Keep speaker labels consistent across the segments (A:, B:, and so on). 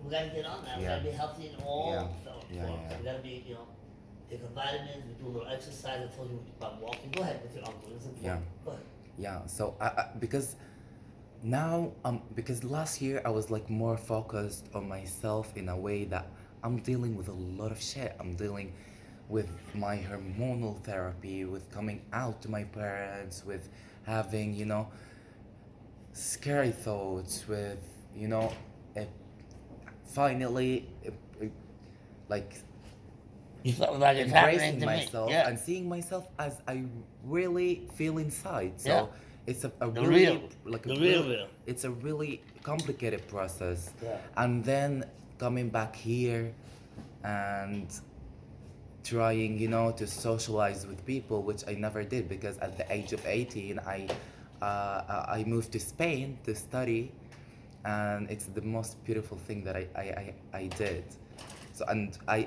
A: we gotta get on that. We
B: Yeah.
A: gotta be healthy in all
B: Yeah.
A: forms.
B: Yeah, yeah.
A: We gotta be, take a vitamins, we do a little exercise. I told you about walking. Go ahead with your uncle. It's important.
B: Yeah.
A: Go ahead.
B: Yeah. So because now because last year I was like more focused on myself in a way that I'm dealing with a lot of shit. I'm dealing with my hormonal therapy, with coming out to my parents, with having, scary thoughts, with, uh, finally, like
A: You felt like it's happening
B: embracing
A: to me.
B: myself
A: Yeah.
B: and seeing myself as I really feel inside. So
A: Yeah.
B: it's a
A: The
B: really
A: real.
B: like
A: The
B: a
A: real.
B: it's a really complicated process.
A: Yeah.
B: And then coming back here and trying, to socialize with people, which I never did because at the age of 18 I moved to Spain to study, and it's the most beautiful thing that I did. So, and I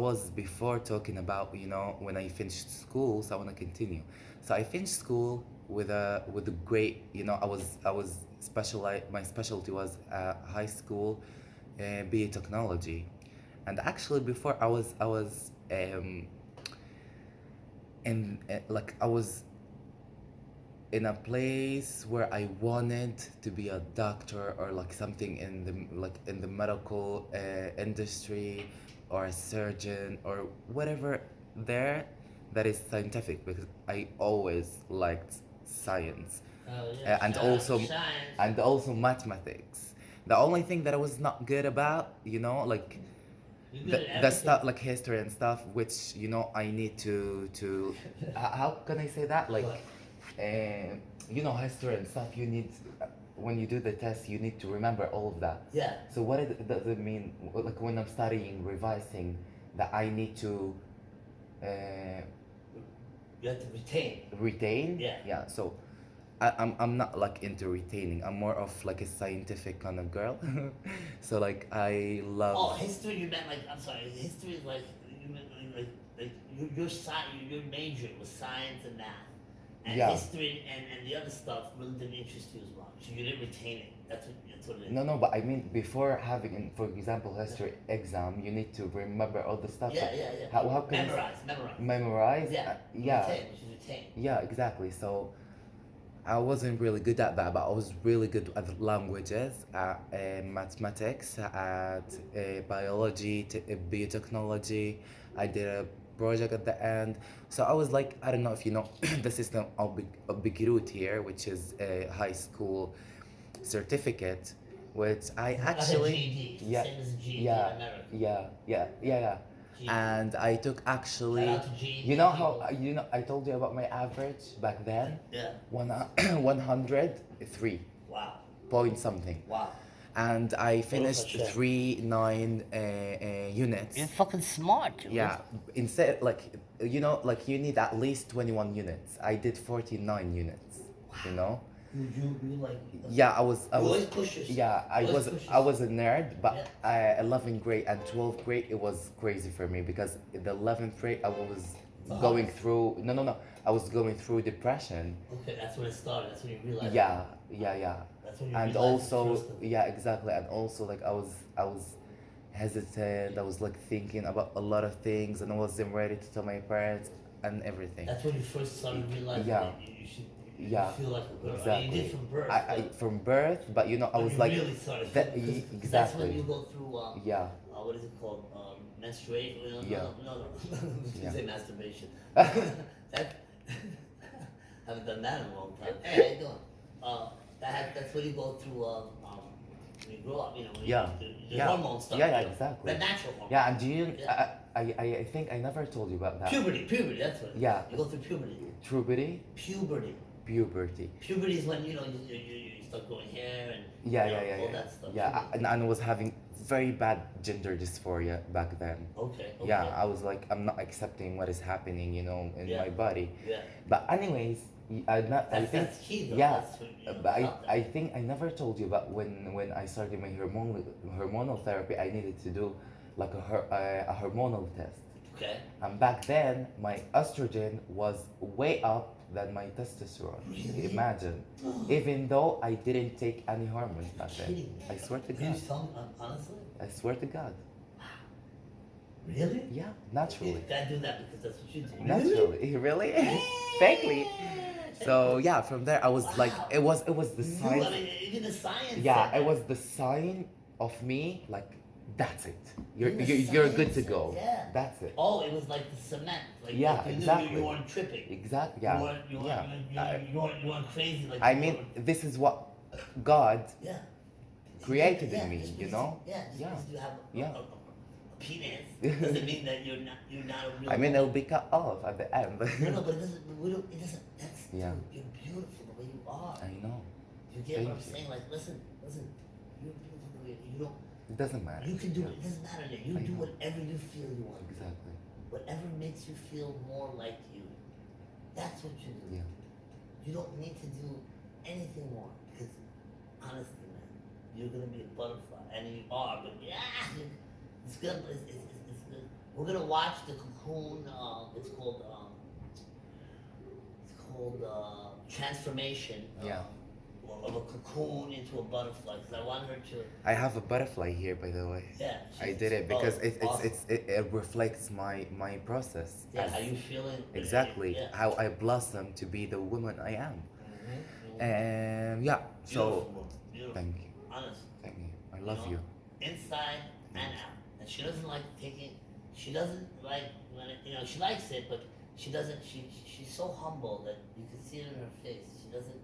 B: was before talking about, when I finished school, so I want to continue. So I finished school with a great, I was specialized, my specialty was high school biotechnology. And actually before I was in like I was in a place where I wanted to be a doctor or like something in the medical industry, or a surgeon or whatever there that is scientific, because I always liked science.
A: Oh, yeah.
B: And
A: Shout out to
B: also
A: science.
B: mathematics. The only thing that I was not good about, like
A: You're good
B: the
A: at
B: the
A: everything.
B: stuff like history and stuff, which I need to how can I say that, like
A: What?
B: history and stuff, you need, when you do the test, you need to remember all of that.
A: Yeah.
B: So what does it mean, like when I'm studying, revising, that I need to uh,
A: You have to retain.
B: retain?
A: Yeah.
B: Yeah. So I'm not like into retaining. I'm more of like a scientific kind of girl. So like I love.
A: Oh, history. You meant like, I'm sorry. History is like you meant like your your major was science and math, and
B: Yeah.
A: history and the other stuff really didn't interest you as much. So you didn't retain it. That's what it is.
B: No, but I mean, before having, for example, history exam, you need to remember all the stuff.
A: Yeah,
B: So
A: yeah, yeah.
B: How can you
A: Memorize.
B: memorize?
A: Yeah.
B: Yeah.
A: Retain. You should retain.
B: Yeah, exactly. So I wasn't really good at that, but I was really good at languages, at mathematics, at biology, biotechnology. I did a project at the end. So I was like, I don't know if you know the system of Bigirut here, which is a high school certificate, which I
A: Like a
B: actually,
A: GED. It's the
B: yeah,
A: same as a GED
B: yeah,
A: in America.
B: yeah.
A: GED.
B: And I took actually,
A: Shout out to GED
B: you know how,
A: people.
B: I told you about my average back then?
A: Yeah.
B: 103
A: Wow.
B: point something.
A: Wow.
B: And I finished
A: shit.
B: 3 9 units.
A: You're fucking smart. Dude.
B: Yeah, instead, like, like you need at least 21 units. I did 49 units, you know?
A: You like.
B: Yeah, I was,
A: You always push yourself.
B: yeah,
A: Always push
B: I was a nerd, but
A: Yeah.
B: 11th grade and 12th grade, it was crazy for me, because in the 11th grade, I was
A: Uh-huh.
B: going through, no, I was going through depression.
A: Okay, that's when it started. That's when you realized.
B: Yeah.
A: That's when you
B: And
A: realized
B: also,
A: the first of-
B: yeah, exactly. And also, like, I was hesitant. I was like thinking about a lot of things, and I wasn't ready to tell my parents and everything.
A: That's when you first started realizing
B: Yeah.
A: that you should.
B: Yeah,
A: You feel like a girl.
B: exactly.
A: I mean, you did from birth.
B: I
A: but
B: from birth, but I
A: when
B: was
A: you
B: like,
A: really started.
B: that,
A: Because that's when
B: exactly.
A: you go through.
B: Yeah.
A: What is it called? Menstruate.
B: Yeah.
A: No.
B: Yeah.
A: Say masturbation. that. Haven't done that in a long time. Hey, how you doing? That's when you go through. When you grow up, when
B: Yeah.
A: the
B: Yeah.
A: hormone stuff.
B: Yeah, exactly.
A: The natural hormone.
B: Yeah, and do you?
A: Yeah.
B: I think I never told you about that.
A: Puberty. That's what.
B: Yeah.
A: You go through puberty.
B: Puberty.
A: Puberty.
B: Puberty.
A: Puberty is when you start growing hair and
B: Yeah.
A: all that stuff.
B: Yeah,
A: Puberty.
B: and I was having very bad gender dysphoria back then.
A: Okay.
B: Yeah, I was like, I'm not accepting what is happening, in
A: Yeah.
B: my body.
A: Yeah.
B: But anyways, I think,
A: That's key though.
B: yeah.
A: That's what,
B: But
A: stop that.
B: I think I never told you about when I started my hormonal therapy. I needed to do like a hormonal test.
A: Okay.
B: And back then, my estrogen was way up than my testosterone.
A: Really?
B: Imagine. Even though I didn't take any hormones
A: You're
B: back then.
A: kidding me.
B: I swear to
A: Can you
B: God.
A: tell me honestly?
B: I swear to God.
A: Really?
B: Yeah,
A: Okay,
B: naturally.
A: gotta do that because that's what you do.
B: Naturally. Really? Fakely. So yeah, from there I was like,
A: Wow.
B: it was the
A: You,
B: sign.
A: I mean, even the science.
B: Yeah,
A: said
B: it
A: that.
B: was the sign of me, like, that's it. You're
A: Even the
B: you're good
A: science
B: to
A: said-
B: go.
A: Yeah.
B: That's it.
A: Oh, it was like the cement. Like,
B: Yeah,
A: like you
B: exactly.
A: knew you weren't tripping.
B: Exactly.
A: You
B: Yeah.
A: weren't, you weren't,
B: Yeah.
A: you weren't crazy. Like
B: I
A: you
B: mean,
A: weren't-
B: this is what God
A: yeah.
B: created
A: Yeah,
B: in me,
A: just
B: you
A: because
B: know?
A: Yeah, just
B: Yeah.
A: because you have
B: Yeah.
A: a penis doesn't mean that you're not a real
B: I mean,
A: woman.
B: it'll be cut off at the end.
A: No, but it doesn't. It doesn't. That's
B: Yeah.
A: dude, you're beautiful the way you are.
B: I know.
A: You get what I'm
B: Thank you.
A: saying? Like, listen. You're beautiful the way you don't.
B: It doesn't matter.
A: You can do
B: Yeah.
A: it. It doesn't matter. That you
B: I
A: do
B: know.
A: whatever you feel you want. to do.
B: Exactly.
A: Whatever makes you feel more like you. That's what you do.
B: Yeah.
A: You don't need to do anything more because honestly, man, you're gonna be a butterfly, and you are. But yeah, it's good. It's good. We're gonna watch the Cocoon. It's called Transformation.
B: Yeah.
A: Of a cocoon into a butterfly. Because I want her to.
B: I have a butterfly here, by the way.
A: Yeah.
B: I did it because
A: awesome.
B: it reflects my process.
A: Yeah.
B: as-
A: How you feeling?
B: exactly
A: Yeah.
B: how I blossom to be the woman I am.
A: Mm-hmm.
B: And yeah, so
A: Beautiful.
B: thank you,
A: Honest.
B: thank you. I love you.
A: Inside and out. And she doesn't like taking. She doesn't like when she likes it, but she doesn't. She's so humble that you can see it in her face. She doesn't.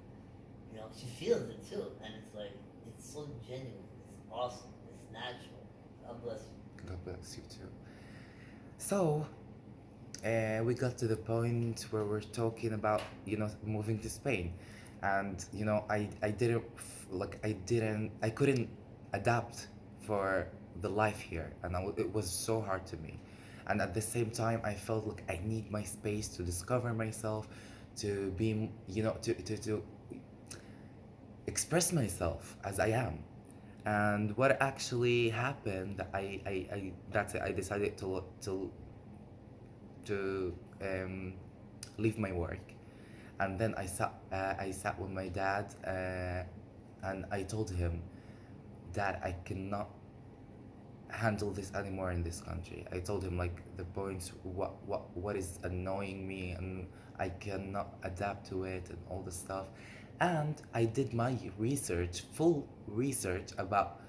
A: She feels it too, and it's like it's so genuine. It's awesome. It's natural. God bless you.
B: God bless you too. So, we got to the point where we're talking about moving to Spain, and I couldn't adapt for the life here, and it was so hard to me, and at the same time I felt like I need my space to discover myself, to be to express myself as I am. And what actually happened, that's it. I decided to leave my work, and then I sat with my dad, and I told him that I cannot handle this anymore in this country. I told him like the points, what is annoying me, and I cannot adapt to it and all the stuff. And I did my research, full research about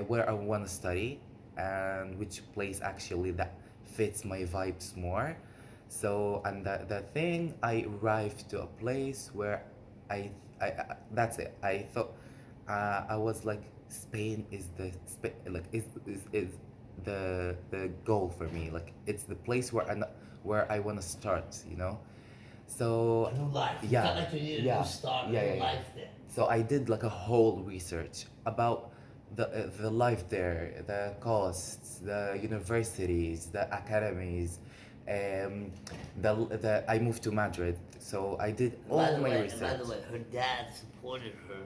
B: where I want to study and which place actually that fits my vibes more. So, and the thing, I arrived to a place where that's it. I thought, I was like, Spain is is the goal for me. Like, it's the place where I want to start. So
A: A new life. You
B: yeah,
A: felt like you needed a
B: yeah,
A: new start,
B: yeah,
A: a
B: yeah,
A: new
B: yeah.
A: life there.
B: So I did like a whole research about the life there, the costs, the universities, the academies. The I moved to Madrid, so I did
A: And by
B: all
A: the
B: my
A: way,
B: research.
A: and by the way, her dad supported her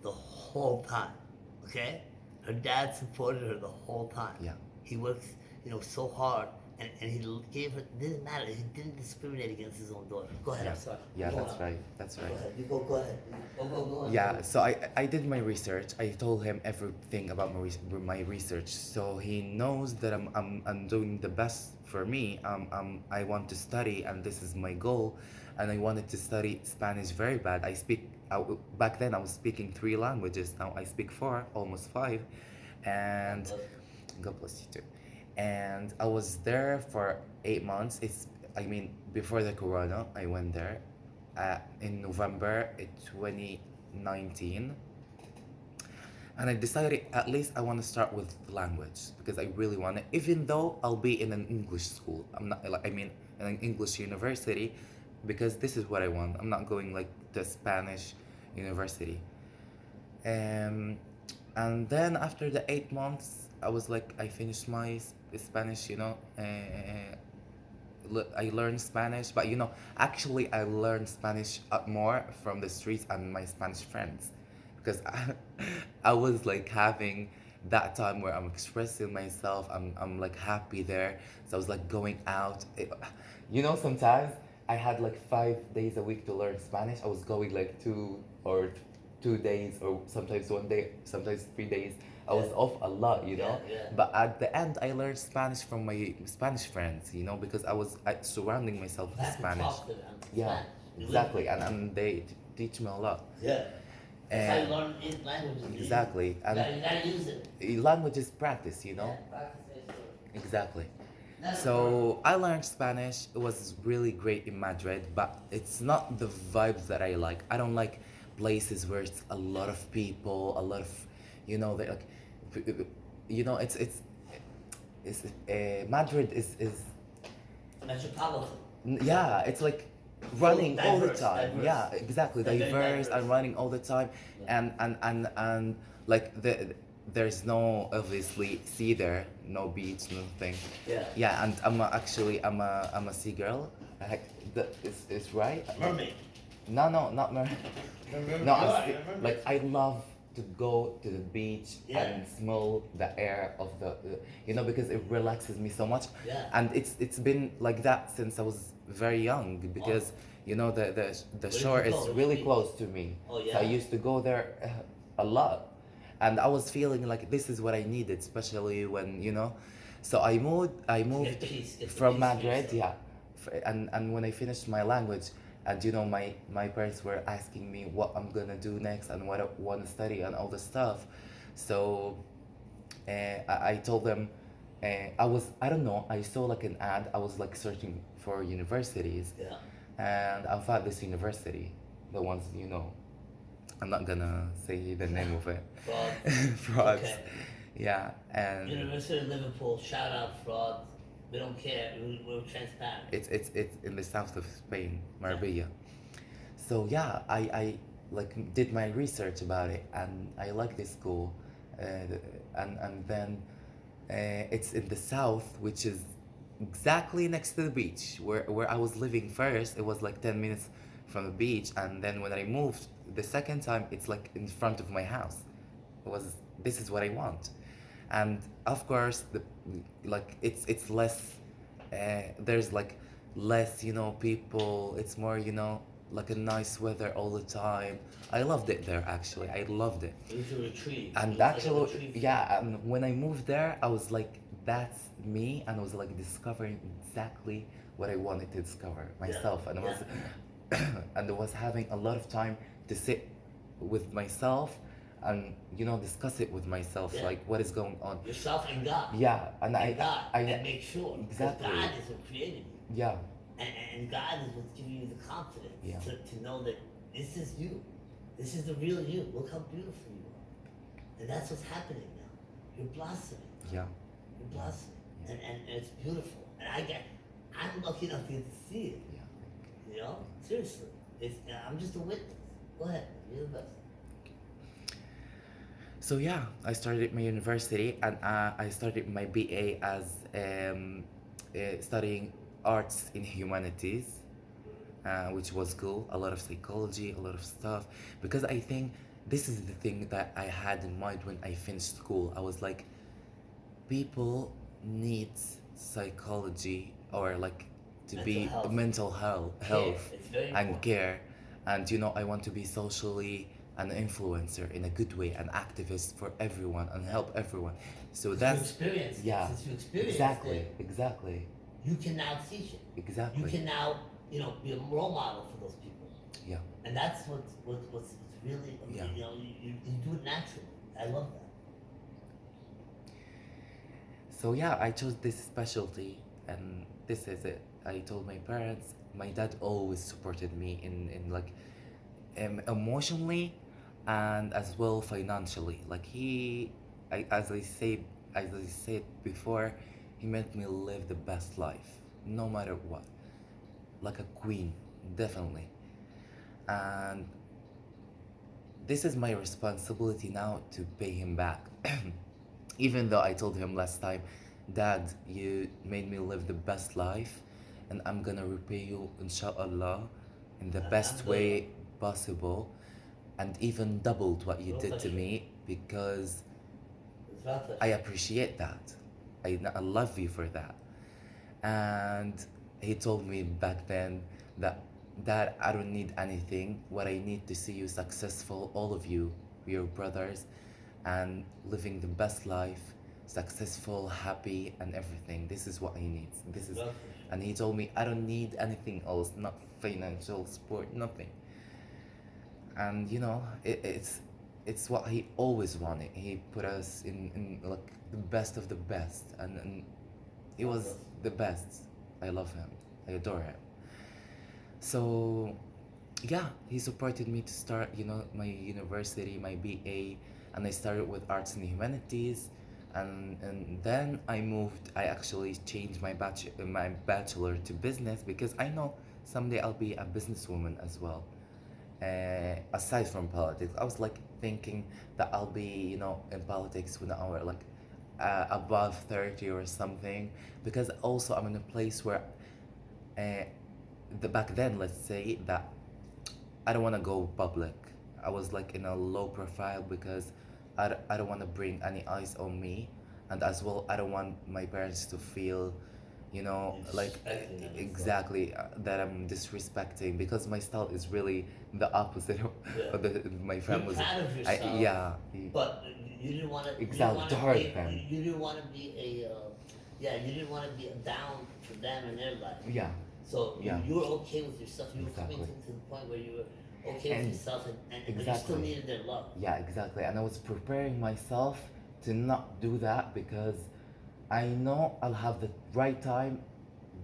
A: the whole time. Okay? Her dad supported her the whole time.
B: Yeah.
A: He works, so hard, and he gave her. It didn't matter. He didn't discriminate against his own daughter. Go ahead.
B: Yeah,
A: I'm sorry.
B: yeah,
A: Go
B: that's
A: on.
B: right, that's
A: Go
B: right.
A: ahead. You go ahead. Go on.
B: Yeah, so I did my research. I told him everything about my research, so he knows that I'm doing the best for me. I want to study, and this is my goal, and I wanted to study Spanish very bad. Back then I was speaking 3 languages. Now I speak 4, almost 5, and God bless you too. And I was there for 8 months. Before the corona, I went there in November 2019, and I decided at least I want to start with language because I really want it. Even though I'll be in an English school, I'm not in an English university, because this is what I want. I'm not going like to Spanish university. And then after the 8 months, I was like, I finished my Spanish. I learned Spanish, but actually I learned Spanish more from the streets and my Spanish friends, because I was like having that time where I'm expressing myself. I'm like happy there, so I was like going out. Sometimes I had like 5 days a week to learn Spanish. I was going like 2 days or sometimes 1 day, sometimes 3 days. I was
A: Yeah.
B: off a lot, you know.
A: Yeah, yeah.
B: But at the end, I learned Spanish from my Spanish friends, you know, because I surrounding myself
A: You
B: with
A: have to
B: Spanish.
A: talk to them.
B: Yeah,
A: Spanish. You live
B: exactly,
A: with them.
B: and they teach me a lot.
A: Yeah. That's how you
B: And
A: learn in languages.
B: exactly,
A: You
B: and
A: gotta use it.
B: language is practice, you know.
A: Yeah, practice makes perfect.
B: Exactly.
A: That's
B: So I learned Spanish. It was really great in Madrid, but it's not the vibes that I like. I don't like places where it's a lot of people, a lot of, you know, they like, you know, Madrid is
A: metropolitan.
B: yeah, it's like running all the
A: diverse,
B: time.
A: diverse.
B: Yeah, exactly.
A: They're very
B: Diverse
A: diverse.
B: and running all the time,
A: Yeah.
B: and like there's no obviously sea there, no beach, nothing.
A: Yeah.
B: Yeah, and I'm a sea girl. Is right.
A: Mermaid.
B: No, no, not mer.
A: Mermaid.
B: No,
A: You are,
B: I'm
A: you're a mermaid.
B: like I love to go to the beach
A: Yeah.
B: and smell the air of you know, because it relaxes me so much.
A: Yeah.
B: And it's been like that since I was very young because you know the
A: did
B: shore
A: you
B: is
A: go? Which
B: really
A: beach?
B: close to me.
A: Oh,
B: So I
A: yeah?
B: used to go there a lot, and I was feeling like this is what I needed, especially when you know. So I moved
A: peace, get the
B: from
A: peace for
B: Madrid,
A: yourself.
B: yeah, and when I finished my language, and you know my parents were asking me what I'm gonna do next and what I want to study and all the stuff, so I told them I don't know, I saw like an ad, I was like searching for universities,
A: Yeah.
B: and I found this university, the ones you know. I'm not gonna say the name of it.
A: Fraud.
B: Frauds.
A: Okay.
B: Yeah, and
A: University of Liverpool, shout out frauds. We don't care. We're transparent.
B: it's in the south of Spain, Marbella. So yeah, I like did my research about it, and I like this school, and then it's in the south, which is exactly next to the beach where I was living first. It was like 10 minutes from the beach, and then when I moved the second time, it's like in front of my house. It was this is what I want, and of course the like it's less. There's like less, you know, people. It's more, you know, like a nice weather all the time. I loved it there actually. I loved it.
A: It was a retreat. It
B: And
A: was like a
B: actually,
A: retreat.
B: yeah, and when I moved there, I was like, that's me, and I was like discovering exactly what I wanted to discover myself, and I was, and I was having a lot of time to sit with myself, and you know, discuss it with myself,
A: Yeah.
B: like what is going on.
A: Yourself and God.
B: Yeah, and
A: And God.
B: I
A: And make sure. 'Cause
B: exactly.
A: God is what created you.
B: Yeah,
A: And God is what's giving you the confidence
B: Yeah.
A: to know that this is you. This is the real you. Look how beautiful you are. And that's what's happening now. You're blossoming.
B: yeah,
A: You're blossoming. And it's beautiful. And I'm lucky enough to get to see it.
B: yeah.
A: You know? Seriously. I'm just a witness. Go ahead. You're the best.
B: So yeah, I started my university, and I started my BA as studying arts in humanities, which was cool. A lot of psychology, a lot of stuff. Because I think this is the thing that I had in mind when I finished school. I was like, people need psychology or like to
A: Mental
B: be
A: health.
B: mental health
A: It's very
B: and
A: important.
B: care, and you know, I want to be socially an influencer in a good way, an activist for everyone and help everyone. So
A: Since you
B: that's
A: experienced it,
B: yeah,
A: since you experienced
B: exactly,
A: it,
B: exactly,
A: you can now teach it. You
B: exactly.
A: can now, be a role model for those people.
B: Yeah,
A: And that's what's really,
B: Yeah.
A: you do it naturally. I love that.
B: so yeah, I chose this specialty, and this is it. I told my parents. My dad always supported me in like emotionally and as well financially. Like as I said before, he made me live the best life, no matter what, like a queen, definitely. And this is my responsibility now to pay him back. Even though I told him last time, Dad, you made me live the best life, and I'm gonna repay you, inshallah, in the best way possible, and even doubled what you did to me, because
A: It's not that.
B: I appreciate that. I love you for that. And he told me back then, that Dad, I don't need anything. What I need to see you successful, all of you, your brothers, and living the best life, successful, happy, and everything. This is what he needs. This is,
A: Love
B: and he told me I don't need anything else, not financial support, nothing. And it's what he always wanted. He put us in like the best of the best, and he
A: God
B: was
A: bless.
B: the best. I love him. I adore him. So yeah, he supported me to start, my university, my BA, and I started with arts and humanities, and then I actually changed my bachelor to business because I know someday I'll be a businesswoman as well. Aside from politics, I was like thinking that I'll be, in politics when I were like above 30 or something, because also I'm in a place where uh, back then, let's say that I don't want to go public. I was like in a low profile because I don't want to bring any eyes on me. And as well, I don't want my parents to feel,
A: You're
B: like
A: disrespecting them and stuff.
B: exactly that I'm disrespecting, because my style is really the opposite of
A: Yeah.
B: my
A: You're
B: friend was.
A: proud of yourself,
B: Yeah,
A: but you didn't want to. You didn't
B: exactly,
A: want
B: to
A: to
B: hurt
A: be.
B: them.
A: You didn't want to be a. Yeah, you didn't want to be a down for them and their life.
B: Yeah,
A: So
B: yeah,
A: you were okay with yourself. You were coming
B: exactly.
A: to the point where you were okay with
B: And
A: yourself, and but you still
B: exactly.
A: needed their love.
B: Yeah, exactly. And I was preparing myself to not do that because I know I'll have the right time.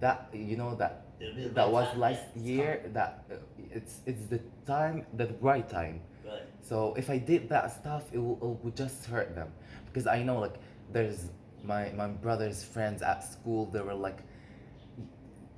B: That
A: It'll be the
B: that
A: right
B: was
A: time.
B: last
A: Yeah, it's
B: year.
A: coming.
B: That it's the time, the right time.
A: Right.
B: So if I did that stuff, it would just hurt them, because I know, like, there's my brother's friends at school. They were like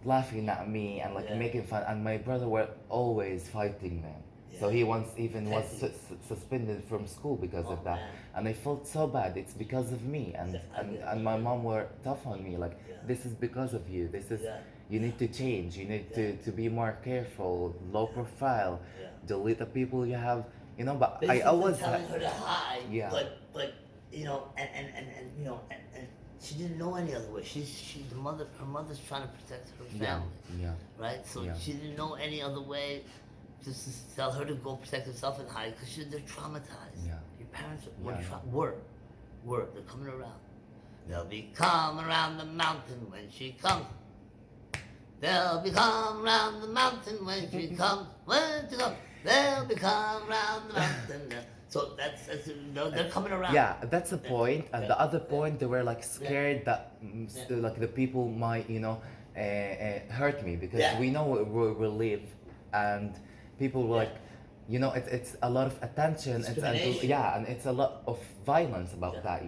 B: laughing at me and like
A: Yeah.
B: making fun, and my brother were always fighting them. So
A: Yeah.
B: he once even was
A: Protecting
B: suspended from school because
A: Oh
B: of that,
A: man.
B: and I felt so bad. It's because of me, and
A: Yeah, I
B: and,
A: get
B: and
A: it.
B: my mom were tough on me, like,
A: Yeah.
B: this is because of you. This is
A: Yeah.
B: You need to change. You need
A: Yeah.
B: to be more careful, low profile,
A: Yeah.
B: delete the people you have. But I
A: Basically
B: always
A: telling her to hide,
B: Yeah.
A: but and and she didn't know any other way. She the mother her mother's trying to protect her
B: yeah,
A: family,
B: yeah,
A: right? So
B: Yeah.
A: she didn't know any other way. Just to tell her to go protect herself and hide because they're traumatized.
B: Yeah.
A: Your parents
B: Yeah,
A: were they're coming around. They'll be coming around the mountain when she comes. They'll be coming around the mountain when she comes. When she comes, they'll be coming around the mountain. So that's they're coming around.
B: yeah, that's the
A: Yeah.
B: point. And
A: Yeah.
B: the other point, they were like scared that
A: Yeah.
B: like the people might hurt me, because
A: Yeah.
B: we know where we live, and people were
A: Yeah.
B: like, it's a lot of attention,
A: Discrimination.
B: yeah, and it's a lot of violence about
A: Yeah.
B: that,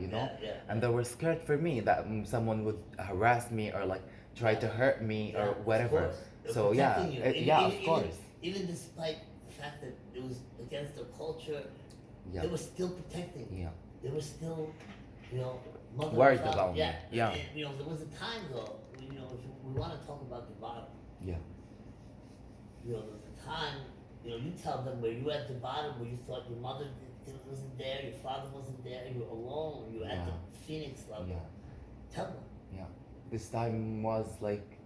A: Yeah.
B: and they were scared for me that someone would harass me or like try to hurt me or whatever.
A: Of course. They're
B: So yeah,
A: protecting you.
B: yeah, of course.
A: Even despite the fact that it was against their culture,
B: Yeah,
A: they were still protecting you.
B: yeah,
A: They were still, mother
B: Worried
A: and father.
B: about me.
A: Yeah.
B: Yeah.
A: And, there was a time though, if we want to talk about the bottom,
B: yeah,
A: there was a time, you tell them where you were at the bottom, where you thought your mother wasn't there, your father wasn't there, you were alone, you were at the Phoenix level.
B: yeah,
A: Tell them.
B: yeah. This time was like,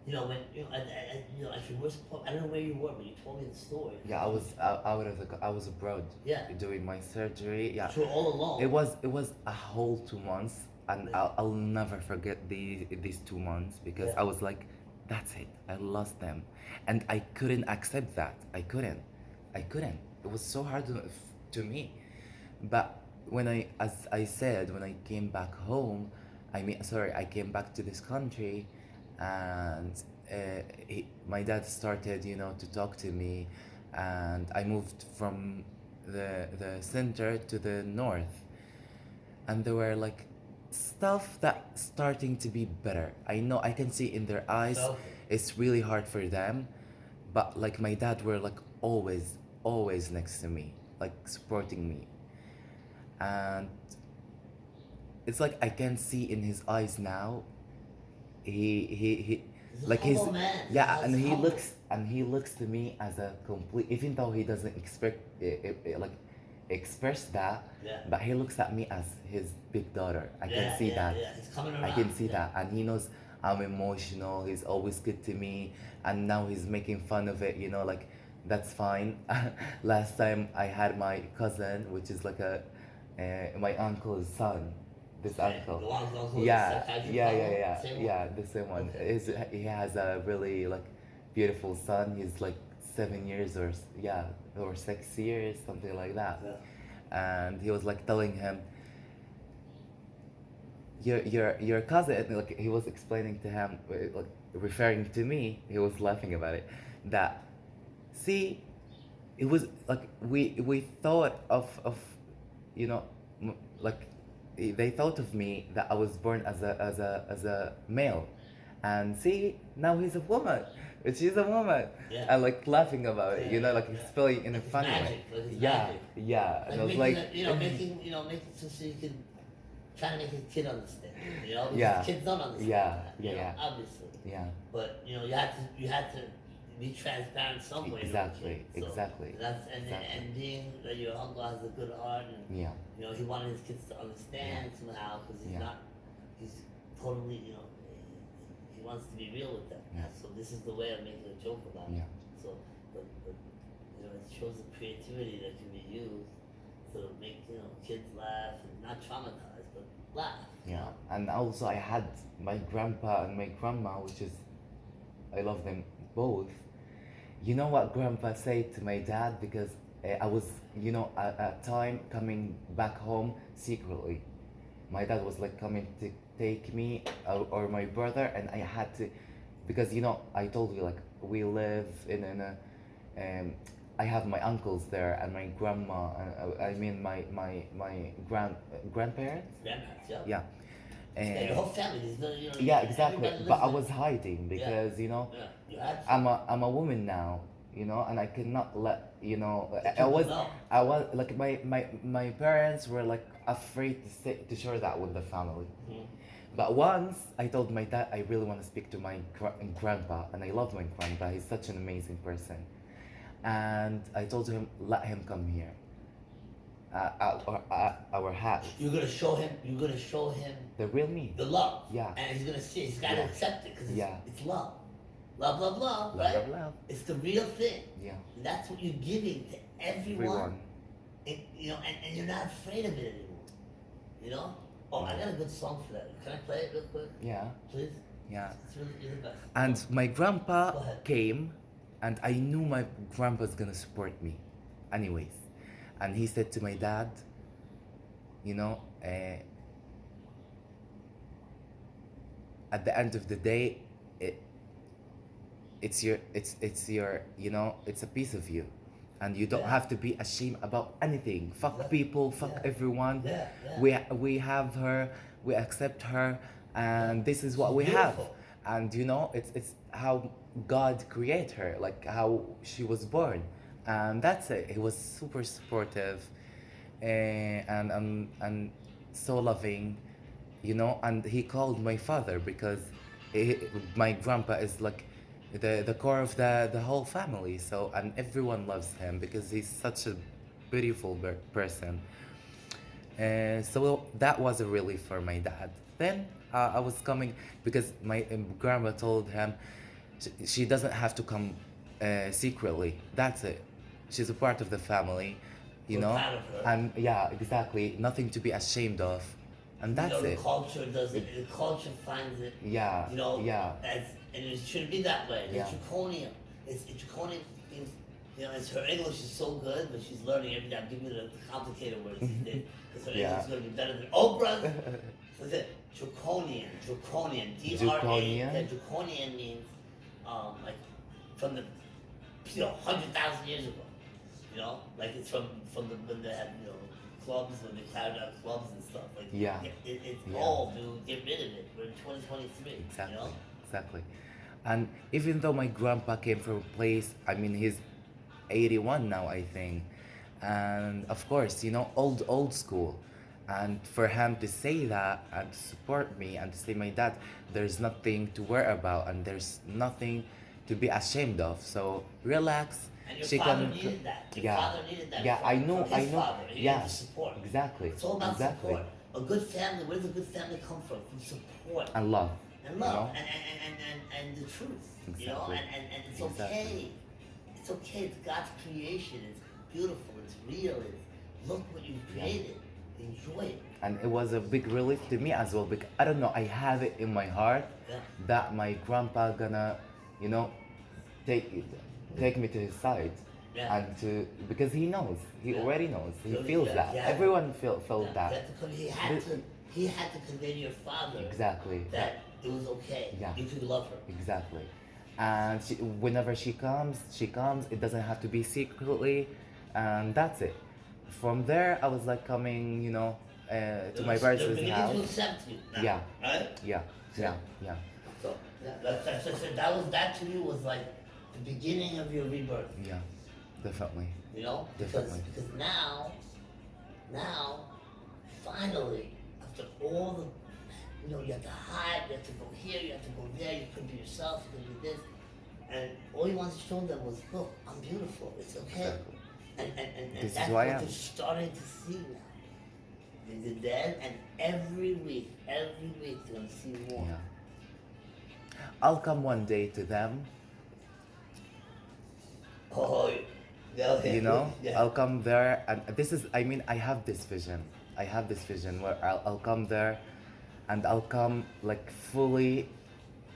A: When at your worst point, I don't know where you were, but you told me the story.
B: yeah, I was I was abroad.
A: Yeah.
B: Doing my surgery. Yeah.
A: You were all alone.
B: It was a whole 2 months, and
A: Yeah.
B: I'll never forget these 2 months, because
A: Yeah.
B: I was like, that's it. I lost them, and I couldn't accept that. I couldn't. It was so hard to me. But as I said, when I came back home, I came back to this country, and my dad started, to talk to me, and I moved from the center to the north, and there were like stuff that starting to be better. I know, I can see in their eyes,
A: Felt
B: it's really hard for them, but like my dad were like always next to me, like supporting me, and it's like I can see in his eyes now. He
A: He's a
B: like
A: humble man.
B: yeah,
A: He's
B: and he
A: humble.
B: looks to me as a complete, even though he doesn't expect like express that,
A: Yeah.
B: but he looks at me as his big daughter. I can see that.
A: Yeah. He's coming around.
B: I can see
A: Yeah.
B: that, and he knows I'm emotional. He's always good to me, and now he's making fun of it. Like that's fine. Last time I had my cousin, which is like my uncle's son. This uncle.
A: The one uncle with the
B: Yeah,
A: psychiatric
B: yeah,
A: problem?
B: yeah, yeah,
A: Same one?
B: yeah. The same one.
A: Okay.
B: He has a really like beautiful son. He's like 7 years or 6 years, something like that.
A: Yeah.
B: And he was like telling him, your cousin, like he was explaining to him, like referring to me. He was laughing about it. That, see, it was like we thought of you know like they thought of me that I was born as a male, and see, now he's a woman. She's a woman.
A: Yeah.
B: And like laughing about it, like
A: Yeah.
B: explaining in a
A: Like it's
B: funny
A: magic,
B: way.
A: like it's
B: Yeah,
A: magic.
B: yeah. And I was
A: making
B: like,
A: making so you can try to make a kid understand. Because
B: Yeah.
A: kids don't understand.
B: Yeah,
A: that,
B: yeah, yeah.
A: Obviously.
B: yeah,
A: But you had to be transparent some way.
B: Exactly,
A: To a kid. So
B: exactly,
A: That's
B: exactly.
A: and being that your uncle has a good heart and
B: yeah,
A: he wanted his kids to understand somehow because
B: Yeah.
A: he's totally he wants to be real with them.
B: Yeah.
A: So this is the way of making a joke about it.
B: yeah,
A: So but it shows the creativity that can be used to make kids laugh and not traumatize but laugh.
B: yeah. And also I had my grandpa and my grandma, which is, I love them both. You know what grandpa said to my dad? Because I was, at time coming back home secretly. My dad was like coming to take me or my brother, and I had to, because I told you, like, we live in a, I have my uncles there and my grandma. I mean my grandparents.
A: Grandparents, yeah.
B: Yeah.
A: Yeah, your whole family is
B: Yeah, exactly.
A: everybody
B: But I
A: lives
B: was hiding because
A: yeah, you had to.
B: I'm a woman now, and I cannot let
A: Let
B: I was
A: people know.
B: I was like my parents were like afraid to share that with the family.
A: Mhm.
B: But once I told my dad I really want to speak to my grandpa, and I love my grandpa. He's such an amazing person, and I told him, let him come here. At our house.
A: You're gonna show him
B: The real me.
A: the love.
B: Yeah.
A: And he's gonna see it. He's gotta
B: Yeah.
A: accept it because
B: Yeah.
A: it's love. Love, love, love,
B: Love,
A: right?
B: love, love.
A: It's the real thing.
B: Yeah.
A: And that's what you're giving to everyone.
B: Everyone.
A: And you're not afraid of it anymore. Oh, I got a good song for that. Can I play it real quick,
B: Yeah.
A: please?
B: Yeah.
A: It's really you're the best.
B: And my
A: Go
B: grandpa
A: ahead.
B: came, and I knew my grandpa's gonna support me, anyways. And he said to my dad, at the end of the day, it's your, it's a piece of you, and you don't
A: Yeah.
B: have to be ashamed about anything. Fuck
A: Yeah.
B: people, fuck
A: Yeah.
B: everyone.
A: Yeah, yeah.
B: We have her, we accept her, and this is what
A: She's
B: we have.
A: beautiful.
B: And it's how God created her, like how she was born, and that's it. He was super supportive, and so loving, and he called my father because my grandpa is like the core of the whole family. So, and everyone loves him because he's such a beautiful person. So that was a relief for my dad. Then I was coming because my grandma told him she doesn't have to come secretly. That's it. She's a part of the family,
A: We're proud of her.
B: and yeah, exactly. Nothing to be ashamed of, and that's
A: The
B: it.
A: culture does it. The culture finds it.
B: Yeah, yeah,
A: And it should be that way.
B: Yeah.
A: It's draconian. It's draconian means, it's her English is so good, but she's learning every day. I'm giving her the complicated words these days because her
B: Yeah.
A: English is going to be better than Oprah's. So it's draconian, draconian, D-R-A.
B: Draconian?
A: Yeah, draconian means like from the 100,000 years ago. Like it's from the when they had clubs, when they carried out clubs and stuff. Like
B: Yeah.
A: it's
B: Yeah.
A: old, dude. Get rid of it. We're in 2023.
B: Exactly, exactly. And even though my grandpa came from a place, I mean, he's 81 now, I think, and of course, old school. And for him to say that and to support me and to say, my dad, there's nothing to worry about and there's nothing to be ashamed of. So relax.
A: And your
B: she
A: father
B: can.
A: needed that. Your
B: Yeah.
A: father needed that.
B: Yeah,
A: from,
B: I know,
A: from
B: I
A: his
B: know.
A: Father. He
B: Yeah,
A: needed the support.
B: exactly.
A: It's all about
B: Exactly.
A: support. A good family. Where does a good family come from? From support.
B: And love.
A: and
B: you
A: love,
B: know?
A: and the truth, you know,
B: Exactly.
A: and it's
B: Exactly.
A: okay. It's okay. It's God's creation. It's beautiful. It's real. It's look what you created. Enjoy it.
B: And it was a big relief to me as well because I don't know, I have it in my heart
A: Yeah.
B: that my grandpa gonna, you know, take take me to his side.
A: Yeah.
B: And to because he knows, he
A: Yeah.
B: already knows, he
A: So,
B: feels
A: yeah,
B: that.
A: yeah.
B: Everyone felt
A: Yeah,
B: that.
A: he had to convey to your father
B: Exactly.
A: that it was okay.
B: Yeah.
A: You could love her.
B: Exactly. And whenever she comes, she comes. It doesn't have to be secretly, and that's it. From there, I was like coming, you know, to my
A: They're
B: brother's
A: beginning
B: house.
A: to accept you now,
B: Yeah.
A: right?
B: Yeah, yeah, yeah,
A: So that to you was like the beginning of your rebirth.
B: yeah, definitely.
A: You know,
B: Definitely.
A: because now, finally, after all the, you know, you have to hide, you have to go here, you have to go there, you couldn't be yourself, you couldn't be this, and all you wanted to show them was, look, I'm beautiful, it's okay,
B: Exactly.
A: and
B: This is
A: that's
B: who I
A: what
B: am.
A: they're starting to see now. They're dead, and every week they're gonna see more.
B: Yeah. I'll come one day to them,
A: Oh, yeah,
B: you know.
A: yeah.
B: I'll come there, and this is. I mean, I have this vision. I have this vision where I'll come there, and I'll come like fully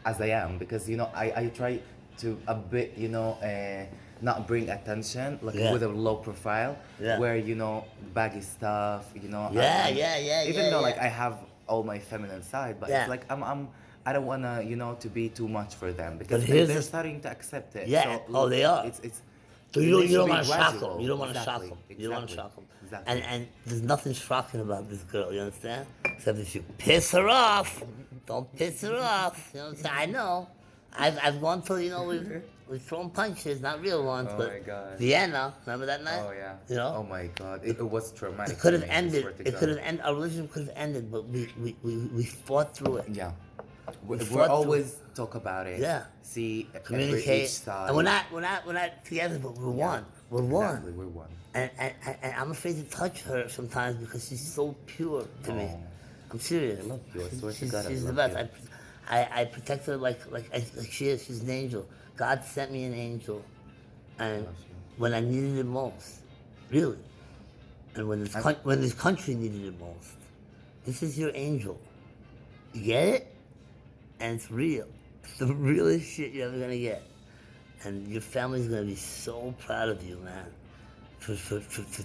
B: as I am because you know I try to a bit you know not bring attention like
A: Yeah.
B: with a low profile
A: Yeah.
B: where you know baggy stuff you know
A: Yeah,
B: and
A: yeah,
B: even
A: yeah,
B: though like
A: yeah.
B: I have all my feminine side but
A: Yeah.
B: it's like I don't wanna you know to be too much for them because
A: here's
B: they're
A: the-
B: starting to accept it.
A: Yeah.
B: So
A: Oh, they are.
B: It's
A: So
B: it
A: you
B: should
A: don't
B: be
A: want to shock
B: gradual.
A: them. You don't want to shock
B: Exactly,
A: them. You don't want to
B: exactly,
A: shock them.
B: exactly.
A: And there's nothing shocking about this girl. You understand? Except if you piss her off, don't piss her off. You know what I'm saying? I know. I've gone to we've thrown punches, not real ones,
B: Oh
A: but
B: my God.
A: Vienna. Remember that night?
B: Oh yeah.
A: You know?
B: Oh my God. It was traumatic.
A: It could
B: for
A: have
B: me, I
A: ended.
B: swear to
A: It
B: God.
A: could have ended. Our relationship could have ended, but we fought through it.
B: Yeah.
A: We
B: We
A: fought through
B: always talk about it.
A: Yeah.
B: See
A: Communicate.
B: each side.
A: And we're not together, but we're one. We're one.
B: Exactly, we're one.
A: And I'm afraid to touch her sometimes because she's so pure to me.
B: Oh.
A: I'm serious.
B: I love you. I swear to God, I
A: She's the
B: love
A: best.
B: you.
A: I protect her like she is. She's an angel. God sent me an angel, and
B: love you.
A: when I needed it most, really, and when this country needed it most, this is your angel. You get it? And it's real. It's the realest shit you're ever gonna get. And your family's gonna be so proud of you, man. For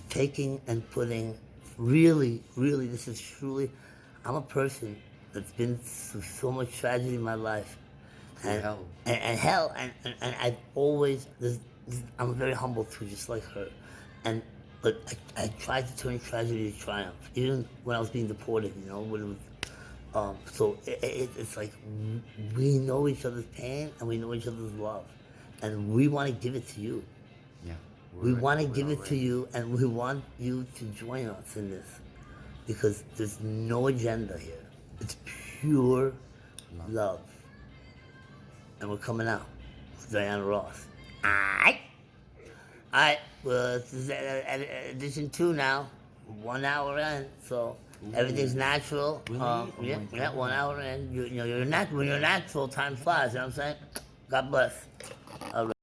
A: taking and putting, really, this is truly, I'm a person that's been through so much tragedy in my life.
B: Through hell.
A: And hell, and I've always, I'm very humble too, just like her. But I tried to turn tragedy to triumph, even when I was being deported, you know, when it was, so it's like we know each other's pain and we know each other's love, and we want to give it to you.
B: Yeah.
A: We want to give it to you, and we want you to join us in this because there's no agenda here. It's pure love, and we're coming out with Diana Ross. All right. Well, this is edition 2 now. 1 hour in, so everything's natural.
B: Really? Oh
A: Yeah,
B: my
A: yeah,
B: God.
A: 1 hour in. You're natural. When you're natural, time flies. You know what I'm saying? God bless. All right.